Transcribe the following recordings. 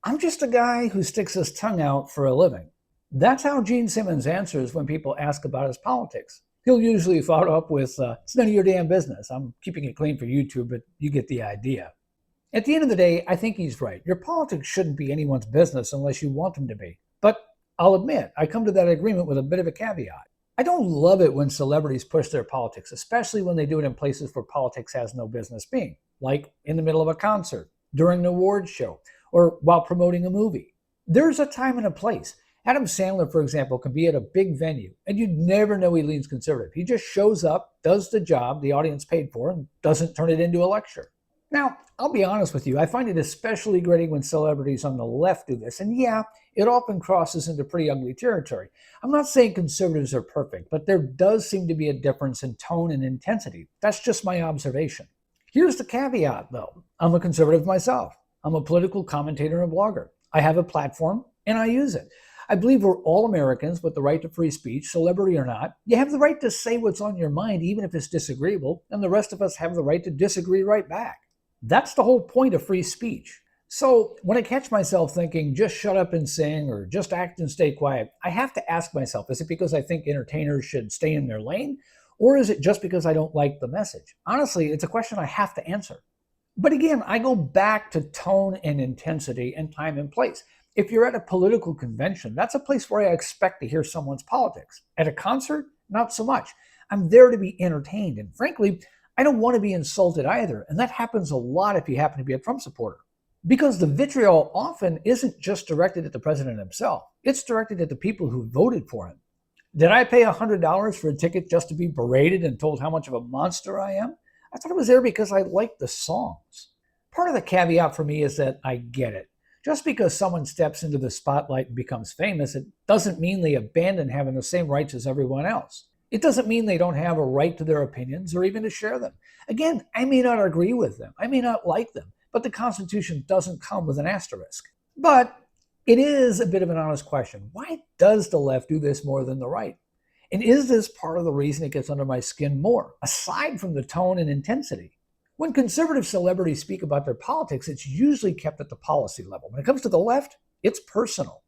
I'm just a guy who sticks his tongue out for a living. That's how Gene Simmons answers when people ask about his politics. He'll usually follow up with, it's none of your damn business. I'm keeping it clean for YouTube, but you get the idea. At the end of the day, I think he's right. Your politics shouldn't be anyone's business unless you want them to be. But I'll admit, I come to that agreement with a bit of a caveat. I don't love it when celebrities push their politics, especially when they do it in places where politics has no business being, like in the middle of a concert, during an awards show, or while promoting a movie. There's a time and a place. Adam Sandler, for example, can be at a big venue, and you'd never know he leans conservative. He just shows up, does the job the audience paid for, and doesn't turn it into a lecture. Now, I'll be honest with you, I find it especially grating when celebrities on the left do this. And yeah, it often crosses into pretty ugly territory. I'm not saying conservatives are perfect, but there does seem to be a difference in tone and intensity. That's just my observation. Here's the caveat, though. I'm a conservative myself. I'm a political commentator and blogger. I have a platform, and I use it. I believe we're all Americans with the right to free speech, celebrity or not. You have the right to say what's on your mind, even if it's disagreeable, and the rest of us have the right to disagree right back. That's the whole point of free speech. So when I catch myself thinking, just shut up and sing or just act and stay quiet, I have to ask myself, is it because I think entertainers should stay in their lane? Or is it just because I don't like the message? Honestly, it's a question I have to answer. But again, I go back to tone and intensity and time and place. If you're at a political convention, that's a place where I expect to hear someone's politics. At a concert, not so much. I'm there to be entertained. And frankly, I don't want to be insulted either, and that happens a lot if you happen to be a Trump supporter. Because the vitriol often isn't just directed at the president himself, it's directed at the people who voted for him. Did I pay $100 for a ticket just to be berated and told how much of a monster I am? I thought it was there because I liked the songs. Part of the caveat for me is that I get it. Just because someone steps into the spotlight and becomes famous, it doesn't mean they abandon having the same rights as everyone else. It doesn't mean they don't have a right to their opinions or even to share them. Again, I may not agree with them, I may not like them, but the Constitution doesn't come with an asterisk. But it is a bit of an honest question. Why does the left do this more than the right? And is this part of the reason it gets under my skin more, aside from the tone and intensity? When conservative celebrities speak about their politics, it's usually kept at the policy level. When it comes to the left, it's personal.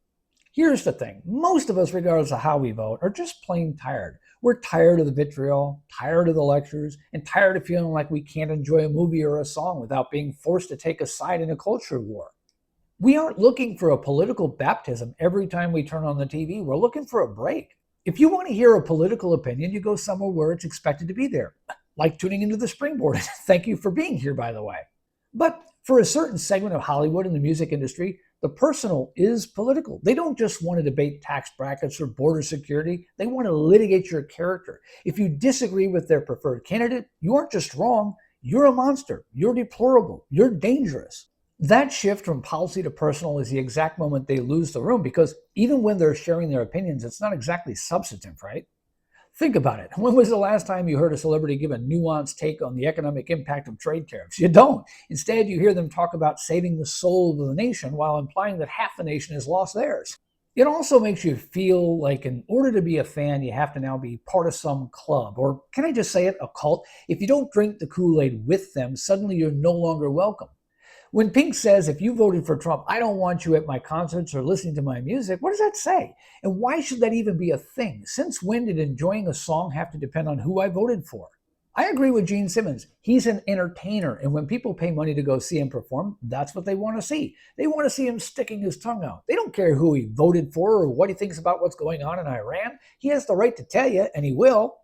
Here's the thing. Most of us, regardless of how we vote, are just plain tired. We're tired of the vitriol, tired of the lectures, and tired of feeling like we can't enjoy a movie or a song without being forced to take a side in a culture war. We aren't looking for a political baptism every time we turn on the TV. We're looking for a break. If you want to hear a political opinion, you go somewhere where it's expected to be there, like tuning into the Springboard. Thank you for being here, by the way. But for a certain segment of Hollywood and the music industry, the personal is political. They don't just want to debate tax brackets or border security. They want to litigate your character. If you disagree with their preferred candidate, you aren't just wrong, you're a monster. You're deplorable. You're dangerous. That shift from policy to personal is the exact moment they lose the room because even when they're sharing their opinions, it's not exactly substantive, right? Think about it. When was the last time you heard a celebrity give a nuanced take on the economic impact of trade tariffs? You don't. Instead, you hear them talk about saving the soul of the nation while implying that half the nation has lost theirs. It also makes you feel like in order to be a fan, you have to now be part of some club, or can I just say it, a cult? If you don't drink the Kool-Aid with them, suddenly you're no longer welcome. When Pink says, if you voted for Trump, I don't want you at my concerts or listening to my music, what does that say? And why should that even be a thing? Since when did enjoying a song have to depend on who I voted for? I agree with Gene Simmons. He's an entertainer, and when people pay money to go see him perform, that's what they want to see. They want to see him sticking his tongue out. They don't care who he voted for or what he thinks about what's going on in Iran. He has the right to tell you, and he will.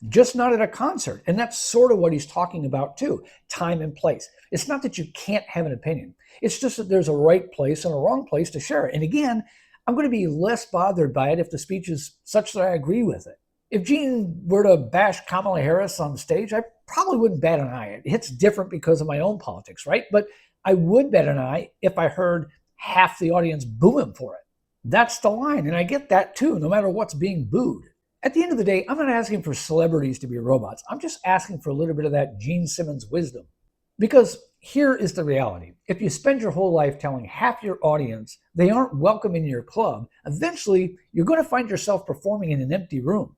Just not at a concert. And that's sort of what he's talking about too, time and place. It's not that you can't have an opinion. It's just that there's a right place and a wrong place to share it. And again, I'm going to be less bothered by it if the speech is such that I agree with it. If Gene were to bash Kamala Harris on stage, I probably wouldn't bat an eye. It hits different because of my own politics, right? But I would bat an eye if I heard half the audience boo him for it. That's the line. And I get that too, no matter what's being booed. At the end of the day, I'm not asking for celebrities to be robots. I'm just asking for a little bit of that Gene Simmons wisdom. Because here is the reality. If you spend your whole life telling half your audience they aren't welcome in your club, eventually you're going to find yourself performing in an empty room.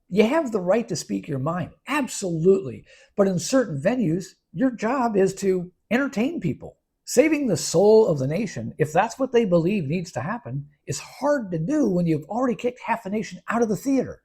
You have the right to speak your mind, absolutely. But in certain venues, your job is to entertain people. Saving the soul of the nation, if that's what they believe needs to happen, is hard to do when you've already kicked half the nation out of the theater.